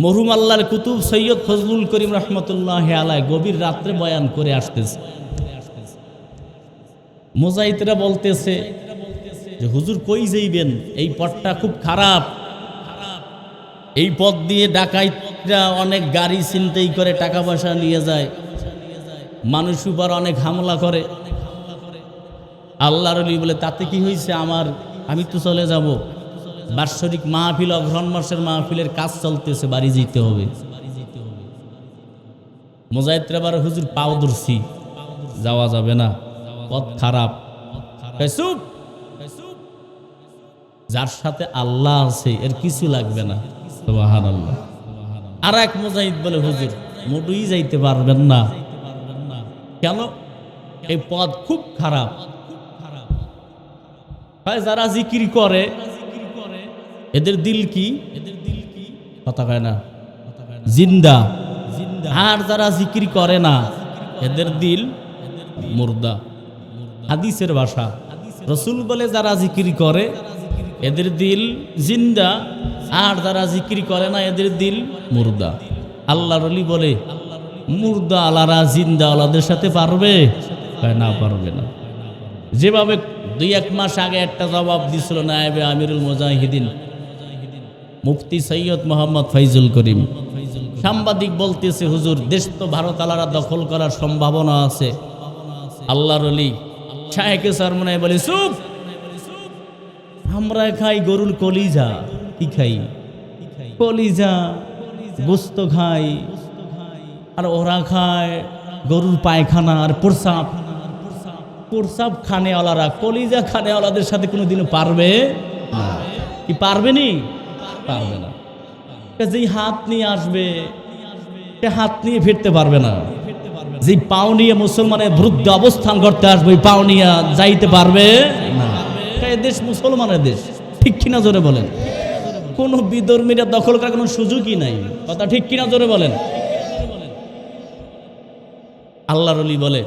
মরহুম আল্লাহর কুতুব সৈয়দ ফজলুল করিম রহমতুল্লাহ আলাইহি গভীর রাত্রে বয়ান করে আসতেছে। মুজাহিদরা বলতেছে যে হুজুর কই যাইবেন, এই পথটা খুব খারাপ, এই পথ দিয়ে ডাকাইতরা অনেক গাড়ি ছিনতাই করে টাকা পয়সা নিয়ে যায়, মানুষ উপর অনেক হামলা করে। আল্লাহর ওলি বলে তাতে কি হয়েছে, আমি তো চলে যাব, বাৎসরিক মাহফিল অগ্রহণ মাসের মাহফিলের কাজ চলতেছে, বাড়ি যেতে হবে। মুজাহিদরা আবার হুজুর পাও ধরছি, যাওয়া যাবে না, পথ খারাপ। চুপ, যার সাথে আল্লাহ আছে এর কিছু লাগবে না। সুবহানাল্লাহ। আর এক মুজাহিদ বলে হুজুর মোটেই যাইতে পারবেন না। কেন? এই পথ খুব খারাপ। যারা জিকির করে এদের দিল কি? কথা কয় না, জিন্দা। আর যারা জিকির করে না এদের দিল মুর্দা। হাদিসের ভাষা, রসুল বলে যারা জিকির করে এদের দিল জিন্দা, আর যারা জিকির করে না এদের দিল মুর্দা। আল্লাহর ওলি বলে মুর্দা আলারা জিন্দা আলাদের সাথে পারবে না? পারবে না। যেভাবে 2-1 মাস আগে একটা জবাব দিছিল নায়েবে আমিরুল মুজাহিদিন মুফতি সৈয়দ মোহাম্মদ ফয়জুল করিম, সাংবাদিক বলতেছে হুজুর দেশ তো ভারত আলারা দখল করার সম্ভাবনা আছে। আল্লাহর ওলি শায়েখে সরমনায় বলে চুপ, আমরা খাই গরুর কলিজা। কি খাই? কলিজা, গোস্ত খাই। আর ওরা খায় গরুর পায়খানা আর প্রসাব। প্রসাব খানেওয়ালারা কলিজা খানেওয়ালাদের সাথে কোনোদিনও পারবে না। কি পারবে নি? পারবে না। যেই হাত নিয়ে আসবে সে হাত নিয়ে ফিরতে পারবে না। যে পাও নিয়ে মুসলমানের বৃদ্ধ অবস্থান করতে আসবে পাও নিয়ে যাইতে পারবে না। দেশ মুসলমানের দেশ, ঠিক কিনা জোরে বলেন? কোন বিধর্মীরা দখল করার কোনো সুযোগই নাই। কথা ঠিক কিনা জোরে বলেন? আল্লাহর ওলি বলে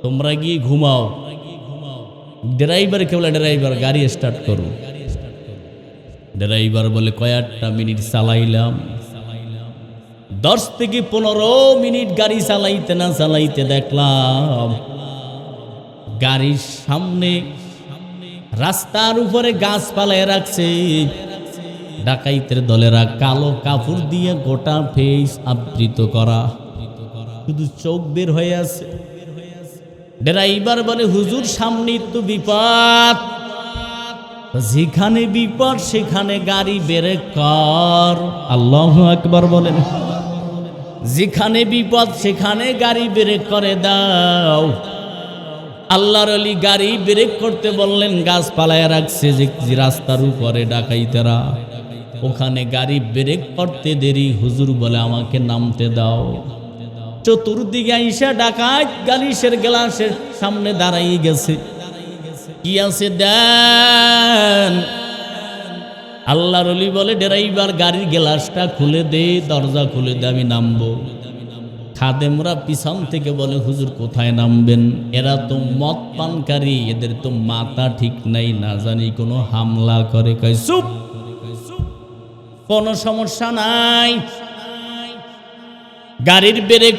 তোমরা গিয়ে ঘুমাও, ড্রাইভার কে বলে ড্রাইভার গাড়ি স্টার্ট করো। ড্রাইভার বলে কয়েকটা মিনিট চালাইলাম, 10 থেকে 15 মিনিট গাড়ি চালাইতে না চালাইতে দেখলাম গাড়ির সামনে রাস্তার উপরে গাছপালায় রাখছে ডাকাইতের দলেরা, কালো কাপড় দিয়ে গোটা ফেস আবৃত করা, শুধু চোখ বের হয়ে আছে। ড্রাইভার বলে হুজুর সামনে তো বিপদ, যেখানে বিপদ সেখানে গাড়ি ব্রেক কর। আল্লাহু আকবার বলেন। যেখানে বিপদ সেখানে গাড়ি ব্রেক করে দাও। আল্লাহর ওলি গাড়ি ব্রেক করতে বললেন, গাছপালায় রাখছে যে রাস্তার উপরে ডাকাইতেরা, ওখানে গাড়ি ব্রেক করতে দেরি। হুজুর বলে আমাকে নামতে দাও। চতুর্দিকে আইসা ডাকাত গালিশের গ্লাসের সামনে দাঁড়াই গেছে। কি আছে দেন? আল্লাহর ওলি বলে ড্রাইভার গাড়ির গ্লাসটা খুলে দে, দরজা খুলে দে, আমি নামবো। খাদেমরা পিছন থেকে বলে হুজুর কোথায় নামবেন? এরা তো মদ পানকারী, এদের তো মাথা ঠিক নাই, না জানি কোনো হামলা করে। কয় চুপ, কোনো সমস্যা নাই, গাড়ির ব্রেক,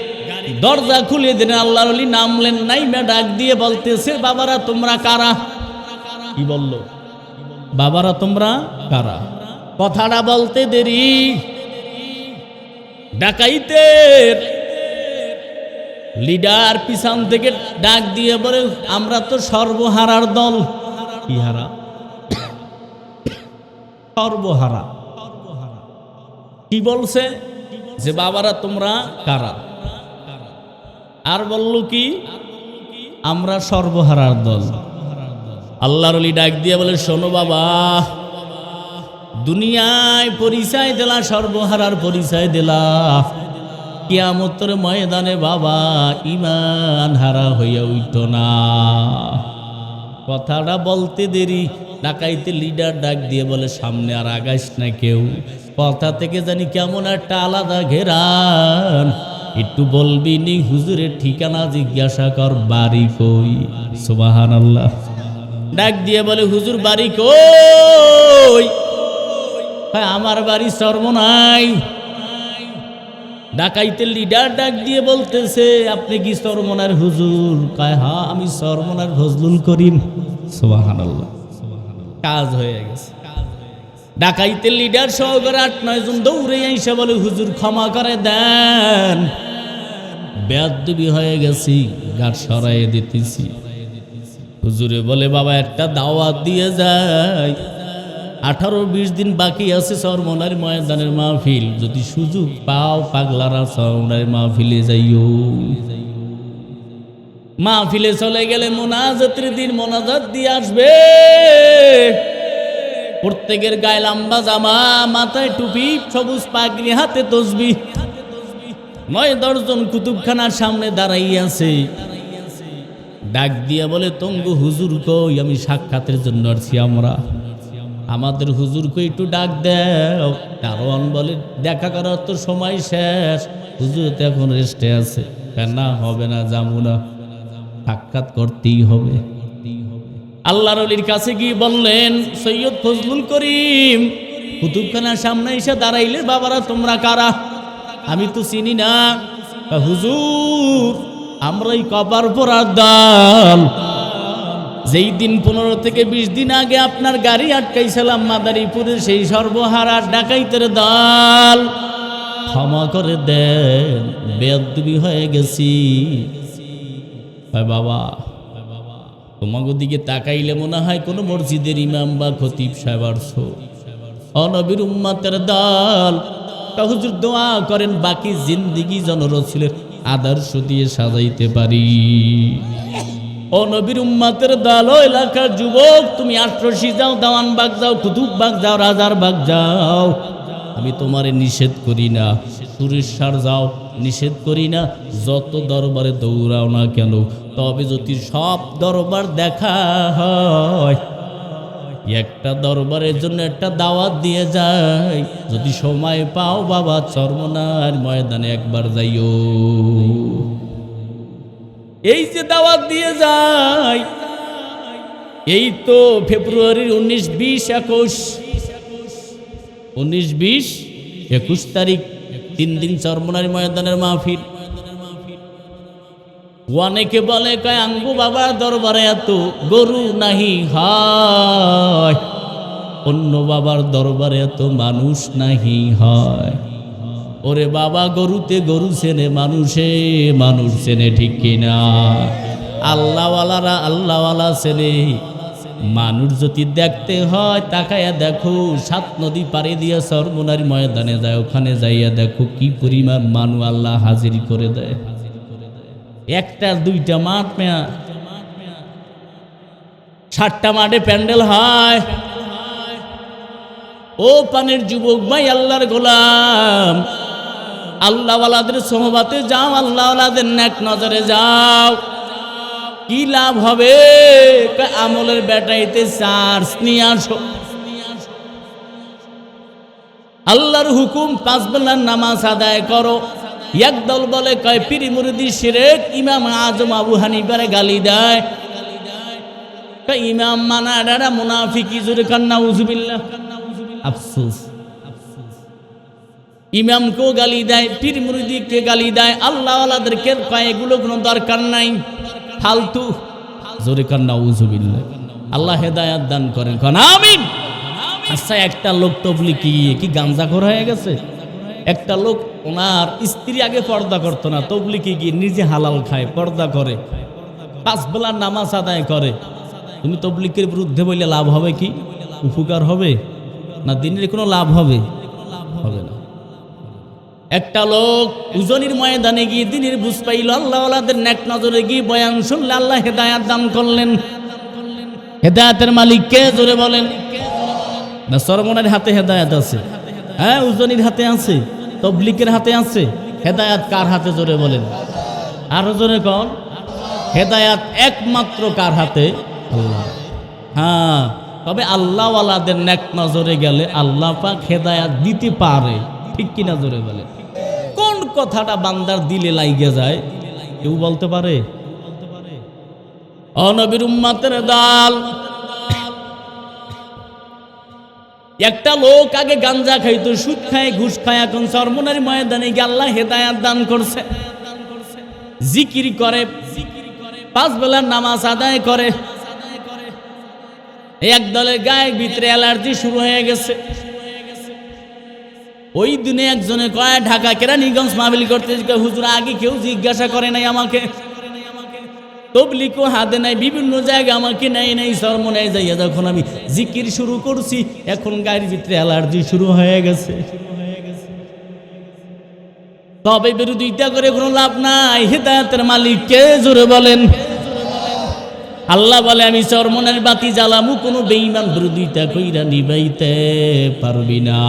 দরজা খুলে দিন। আল্লাহর ওলি নামলেন, নাইমা ডাক দিয়ে বলতেছে বাবারা তোমরা কারা? কি বলল? বাবারা তোমরা কারা? কথাটা বলতে দেরি ডাকাইতের লিডার পিছন থেকে ডাক দিয়ে বলে আমরা তো সর্বহারার দল। কি হারা? সর্বহারা। কি বলছে? যে বাবারা তোমরা কারা? আর বলল কি? আমরা সর্বহারার দল। আল্লাহর ওলি ডাক দিয়ে বলে শোনো বাবা, দুনিয়ায় পরিচয় দিলা, সর্বহারার পরিচয় দিলা, কিয়ামতের ময়দানে বাবা ঈমান হারা হইয়া উঠো না। কথাটা বলতে দেরি ডাকাইতে লিডার ডাক দিয়ে বলে সামনে আর আগাইস না কেউ, কথা থেকে জানি কেমন একটা আলাদা ঘেরান, একটু বলবি নি হুজুরের ঠিকানা জিজ্ঞাসা কর, বাড়ি কই? সুবহানাল্লাহ। ডাক দিয়ে বলে হুজুর বাড়ি কই? আমার বাড়ি চরমোনাই। ডাকাইতের লিডার ডাক দিয়ে বলতেছে, আপনি কি চরমোনার হুজুর? কয় হ্যাঁ, আমি চরমোনার ফজলুল করিম। সুবহানাল্লাহ, কাজ হয়ে গেছে। ডাকাইতের লিডার সহকারে 8-9 জন দৌড়ে এসে বলে, হুজুর ক্ষমা করে দেন, বেয়াদবি হয়ে গেছি, গাছ সরাইয়ে দিতেছি। হুজুরে বলে, বাবা একটা দাওয়াত দিয়ে যায়, 18-20 দিন বাকি আছে চরমোনার ময়দানের মাহফিল, যদি সুযোগ পাও পাগলারা চরমোনার মাহফিলে যাইও। মাহফিলে চলে গেলে মোনাজাতের দিন মোনাজাত দিয়ে আসবে। প্রত্যেকের গায়ে লম্বা জামা, মাথায় টুপি, সবুজ পাগড়ি, হাতে তসবিহ। 9-10 জন কুতুবখানার সামনে দাঁড়াই আছে। ডাক দিয়া বলে, তঙ্গু হুজুর কই? আমি সাক্ষাতের জন্য আসছি আমরা, আমাদের হুজুর কই একটু ডাক দাও। কারণ বলে, দেখা করার তো সময় শেষ, হুজুর তো এখন রেস্টে আছে। না হবে না, যাবো না, সাক্ষাৎ করতেই হবে। আল্লাহর ওলির কাছে গিয়ে বললেন, সৈয়দ ফজলুল করিম কুতুবখানার সামনে এসে দাঁড়াইলে, বাবারা তোমরা কারা? আমি তো চিনি না। হুজুর আমরাই কপার পরার দল, যেই দিন 15 থেকে 20 দিন আগে আপনার গাড়ি আটকাইছিলাম মাদারীপুরের, সেই সর্বহারা ডাকাইতের দল, ক্ষমা করে দেন, বেয়াদবি হয়ে গেছি। বাবা তোমাকে দিকে তাকাইলে মনে হয় কোনো মসজিদের ইমাম বা খতিব সাহেব আসছো, অনবীর উম্মতের দল। হুজুর দোয়া করেন বাকি জিন্দিগি যেন রাসূলের আদর্শ দিয়ে সাজাইতে পারি। ও নবীর উম্মতের দল, ও এলাকার যুবক, তুমি আটরশি যাও, দেওয়ানবাগ যাও, কুতুববাগ যাও, রাজারবাগ যাও, আমি তোমারে নিষেধ করি না। সুরেশ্বর যাও, নিষেধ করি না। যত দরবারে দৌড়াও না কেন, তবে যদি সব দরবার দেখা হয়, একটা দরবারের জন্য একটা দাওয়াত দিয়ে যায়। যদি সময় পাও বাবা, চরমোনার ময়দানে একবার যাইও। এই যে দাওয়াত দিয়ে যায়, এই তো ফেব্রুয়ারির 19, 20, 21, 19, 20, 21 তারিখ 3 দিন চরমোনার ময়দানের মাহফিল। অনেকে বলে, কয় আঙ্গু বাবার দরবারে এত গরু নাহি হয়, অন্য বাবার দরবারে এত মানুষ নাহি হয়। ওরে বাবা, গরুতে গরু চেনে, মানুষে মানুষ চেনে, ঠিক কিনা? আল্লাহওয়ালারা আল্লাহওয়ালা চেনে। মানুষ যদি দেখতে হয়, তাকাইয়া দেখো, 7 নদী পাড়ি দিয়ে চরমোনার ময়দানে যায়, ওখানে যাইয়া দেখো কি পরিমাণ মানুষ আল্লাহ হাজির করে দেয়। 1টা 2টা মাঠ, 7টা মাঠে প্যান্ডেল হয়। ও পানের যুবক ভাই, আল্লাহর গোলাম, আল্লাহওয়ালাদের সোহবাতে যাও, আল্লাহওয়ালাদের নেক নজরে যাও, কি লাভ হবে? আমলের ব্যাটারিতে চার্জ নিয়ে আসো। আল্লাহর হুকুম 5 বেলার নামাজ আদায় করো। একদল বলে, কয় পীর মুরিদি শিরক, ইমাম আজম আবু হানিফারে গালি দেয়, ইমাম মানা এরা মুনাফিকি, জোরে কান্না উযুবিল্লাহ। আফসোস, ইমামকেও গালি দেয়, পীর মুরিদিকে গালি দেয়, আল্লাহওয়ালাদেরকে কয় এগুলো কোনো দরকার নাই, ফালতু, জোরে কান্না উযুবিল্লাহ। আল্লাহ হেদায়েত দান করেন, কোন আমিন। আচ্ছা, একটা লোক তবলিগি কি গাঞ্জাখোর হয়ে গেছে? একটা লোক, ওনার স্ত্রী আগে পর্দা করতো না, তবলিগি গিয়ে নিজে হালাল খায়, পর্দা করে, 5 বেলার নামাজ আদায় করে। তুমি তবলিগের বিরুদ্ধে বললে লাভ হবে কি? উপকার হবে না? দিনের কোনো লাভ হবে? হবে না। একটা লোক উজনির ময়দানে গিয়ে দিনের বুঝ পাইল, আল্লাহওয়ালাদের নেক নজরে গিয়ে বয়ান শুনলে আল্লাহ হেদায়েত দান করলেন। হেদায়েতের মালিক কে? জোরে বলেন। না চরমোনার হাতে হেদায়েত আছে? হ্যাঁ, উজনির হাতে আছে, তবলিগের হাতে আছে। হেদায়েত কার হাতে? জোরে বলেন, আরো জোরে কন। হেদায়েত একমাত্র কার হাতে? আল্লাহ। হ্যাঁ, তবে আল্লাহওয়ালাদের নেক নজরে গেলে আল্লাহ পাক হেদায়েত দিতে পারে, ঠিক কিনা? জোরে বলে। কোন কথাটা বান্দার দিলে লাইগে যায় কেউ বলতে পারে? ও নবীর উম্মতের দল, একটা লোক আগে গাঞ্জা খাইতো, সুদ খায়, ঘুষ খায়, এখন চরমনের ময়দানে গিয়ে আল্লাহ হেদায়াত দান করছে। জিকির করে, 5 বেলার নামাজ আদায় করে। এক দলের গায়ের ভিতরে অ্যালার্জি শুরু হয়ে গেছে। ওই দিনে একজনে কয় ঢাকা কেরানীগঞ্জ মাহফিল করতে, হুজুর আগে কেউ জিজ্ঞাসা করে নাই আমাকে, তবলিগও হাতে নাই, বিভিন্ন জায়গায় আমাকে নেয় নাই। চরমনায় যাইয়া যখন আমি জিকির শুরু করছি, এখন গায়ের ভিতরে অ্যালার্জি শুরু হয়ে গেছে। তবে বিরোধিতা করে কোনো লাভ নাই। হেদায়েতের মালিক কে জোরে বলেন? আল্লাহ বলে, আমি চরমনের বাতি জ্বালামু, কোনো বেঈমান বিরোধিতা কইরা নিবাইতে পারবি না।